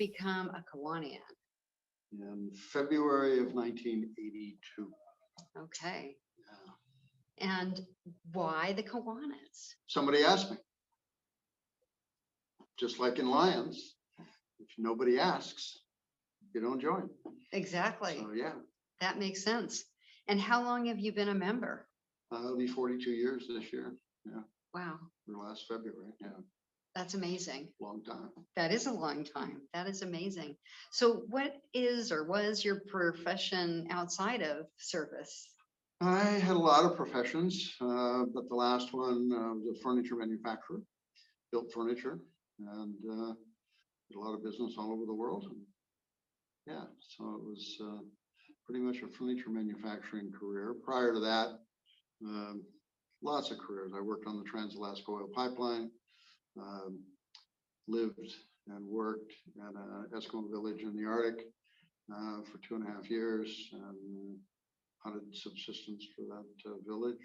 become a Kiwanian? In February of 1982. Okay. Yeah. And why the Kiwanis? Somebody asked me. Just like in Lions, if nobody asks, you don't join. Exactly. So yeah. That makes sense. And how long have you been a member? It'll be 42 years this year. Yeah. Wow. Or last February. Yeah. That's amazing. Long time. That is a long time. That is amazing. So what is or was your profession outside of service? I had a lot of professions, but the last one was a furniture manufacturer, built furniture, and did a lot of business all over the world. And yeah, so it was pretty much a furniture manufacturing career. Prior to that, lots of careers. I worked on the Trans-Alaska Oil Pipeline, lived and worked at an Eskimo village in the Arctic for 2.5 years, and hunted subsistence for that village.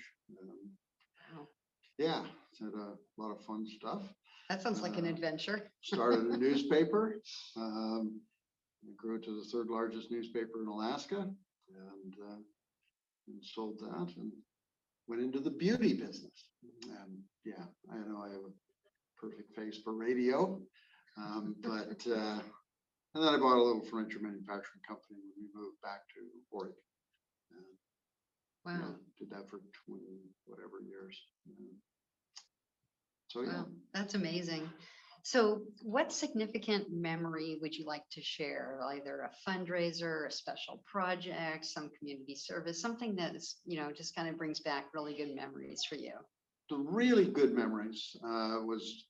Wow. Yeah, had a lot of fun stuff. That sounds like an adventure. Started a newspaper. It grew to the 3rd largest newspaper in Alaska, and sold that, and went into the beauty business. And yeah, I know I have a perfect face for radio, but and then I bought a little furniture manufacturing company when we moved back to Oregon. Wow. Yeah, did that for 20 whatever years. So yeah. Wow, that's amazing. So what significant memory would you like to share? Either a fundraiser, a special project, some community service, something that is, just kind of brings back really good memories for you. The really good memories was,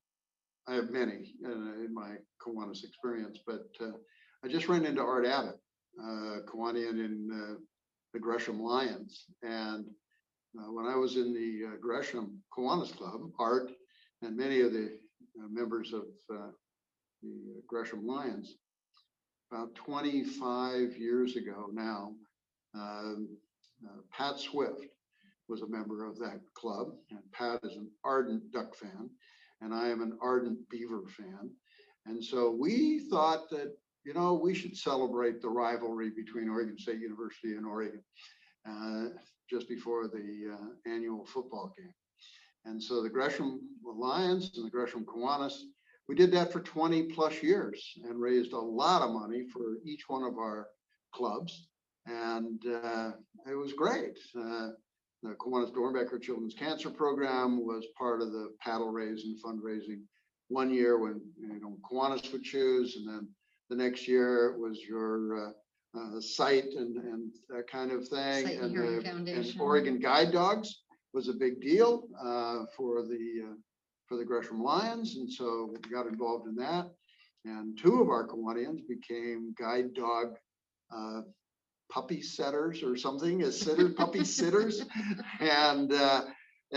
I have many in my Kiwanis experience, but I just ran into Art Abbott, Kiwanian in the Gresham Lions. And when I was in the Gresham Kiwanis Club, Art and many of the members of the Gresham Lions, about 25 years ago now, Pat Swift was a member of that club, and Pat is an ardent duck fan, and I am an ardent beaver fan. And so we thought that, we should celebrate the rivalry between Oregon State University and Oregon just before the annual football game. And so the Gresham Lions and the Gresham Kiwanis, we did that for 20 plus years and raised a lot of money for each one of our clubs. And it was great. The Kiwanis Dornbecker Children's Cancer Program was part of the paddle raise and fundraising one year when Kiwanis would choose, and then the next year it was your site and that kind of thing. Site and Hearing Foundation. And Oregon Guide Dogs was a big deal for the Gresham Lions, and so we got involved in that. And 2 of our Kiwanians became guide dog puppy setters or something, as puppy sitters, and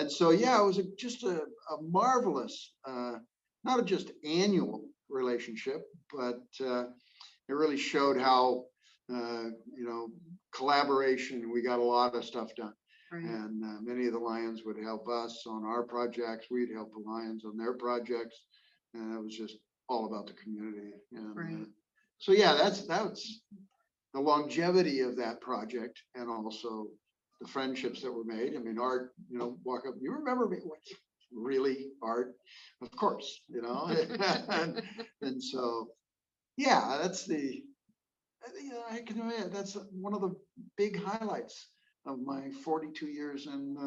so yeah, it was just a marvelous, not just annual relationship, but it really showed how collaboration. We got a lot of stuff done. Right. And many of the Lions would help us on our projects. We'd help the Lions on their projects, and it was just all about the community. And right. So yeah, that's the longevity of that project, and also the friendships that were made. I mean, Art, walk up, you remember me? Really, Art? Of course, and so yeah, that's I can admit that's one of the big highlights of my 42 years in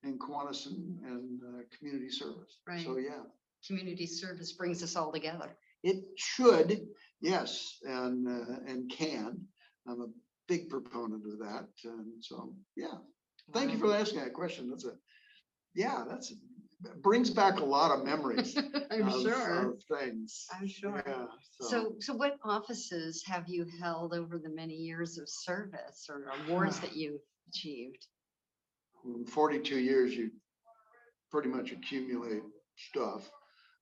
Kiwanis and community service. Right. So yeah, community service brings us all together. It should, yes, and can. I'm a big proponent of that, and so yeah. Thank you for asking that question. That brings back a lot of memories. I'm sure. Of things. I'm sure. Yeah, so what offices have you held over the many years of service, or awards that you've achieved? In 42 years, you pretty much accumulate stuff,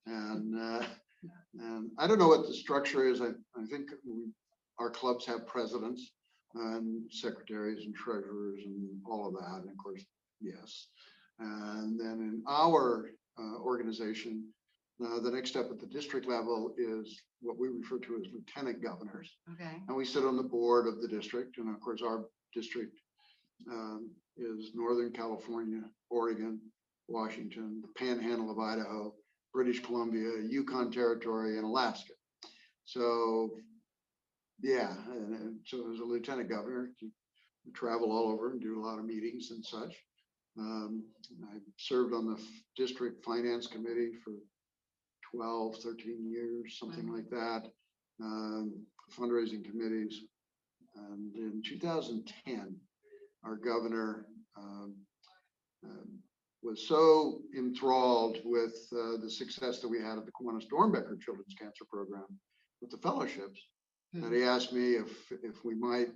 and I don't know what the structure is. I think our clubs have presidents and secretaries and treasurers and all of that, and of course, yes. And then in our organization, The next step at the district level is what we refer to as lieutenant governors. Okay. And we sit on the board of the district. And of course, our district is Northern California, Oregon, Washington, the Panhandle of Idaho, British Columbia, Yukon Territory, and Alaska. So, yeah, and so as a lieutenant governor, you travel all over and do a lot of meetings and such. I served on the district finance committee for 12, 13 years, something like that. Fundraising committees. And in 2010, our governor was so enthralled with the success that we had at the Kiwanis Dornbecker Children's Cancer Program with the fellowships that he asked me if we might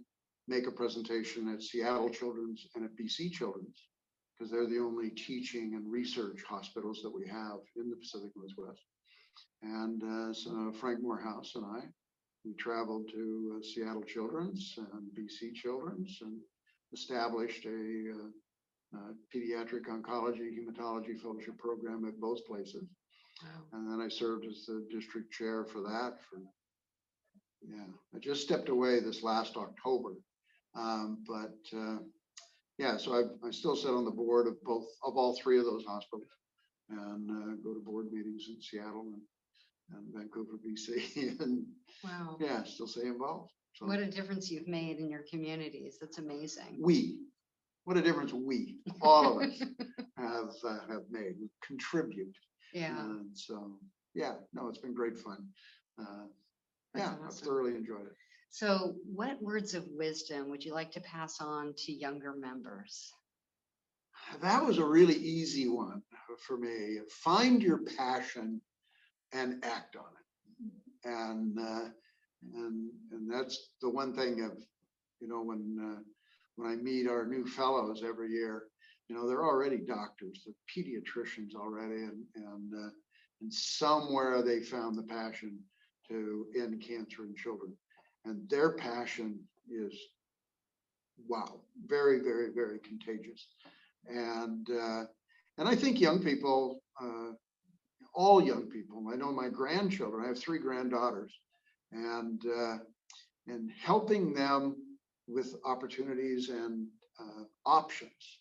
make a presentation at Seattle Children's and at BC Children's, because they're the only teaching and research hospitals that we have in the Pacific Northwest. And so Frank Morehouse and I, we traveled to Seattle Children's and BC Children's and established a pediatric oncology hematology fellowship program at both places. Wow. And then I served as the district chair for that. I just stepped away this last October, yeah, so I still sit on the board of all three of those hospitals, and go to board meetings in Seattle and Vancouver, BC, and Wow. yeah, still stay involved. So What a difference you've made in your communities. That's amazing. what a difference we, all of us, have made. We contribute. Yeah. And so, yeah, no, it's been great fun. That's I've awesome. thoroughly enjoyed it. So what words of wisdom would you like to pass on to younger members? That was a really easy one for me. Find your passion and act on it. And that's the one thing of, when I meet our new fellows every year, they're already doctors, they're pediatricians already, and somewhere they found the passion to end cancer in children. And their passion is, wow, very, very, very contagious. And I think young people, all young people, I know my grandchildren, I have 3 granddaughters, and helping them with opportunities and options.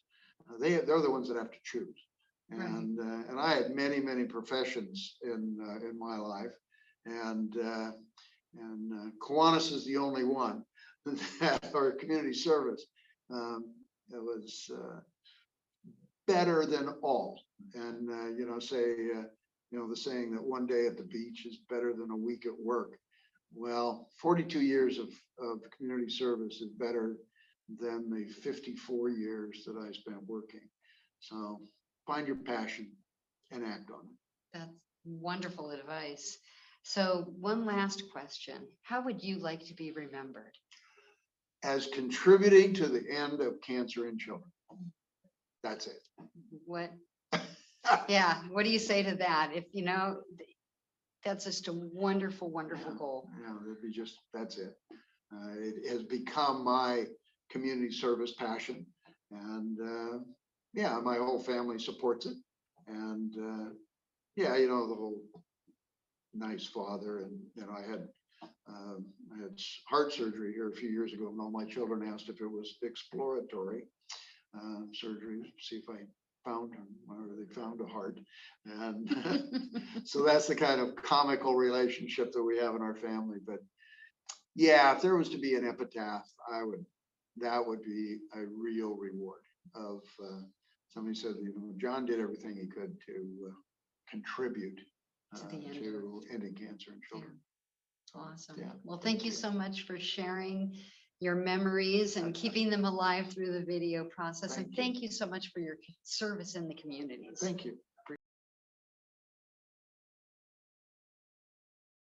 They're the ones that have to choose. And I had many, many professions in my life, and Kiwanis is the only one that, or community service, that was better than all. And the saying that one day at the beach is better than a week at work. Well, 42 years of community service is better than the 54 years that I spent working. So find your passion and act on it. That's wonderful advice. So one last question. How would you like to be remembered? As contributing to the end of cancer in children. That's it. What? Yeah. What do you say to that? If that's just a wonderful, wonderful goal. It'd be that's it. It has become my community service passion, and my whole family supports it. And the whole nice father, and I had heart surgery here a few years ago, and all my children asked if it was exploratory surgery, see if I found a heart. And so that's the kind of comical relationship that we have in our family. But yeah, if there was to be an epitaph, that would be a real reward of somebody said, John did everything he could to contribute to ending cancer in children. Yeah. Awesome. Yeah. Well, thank you so much for sharing your memories and keeping them alive through the video process. And thank you so much for your service in the communities. Thank you.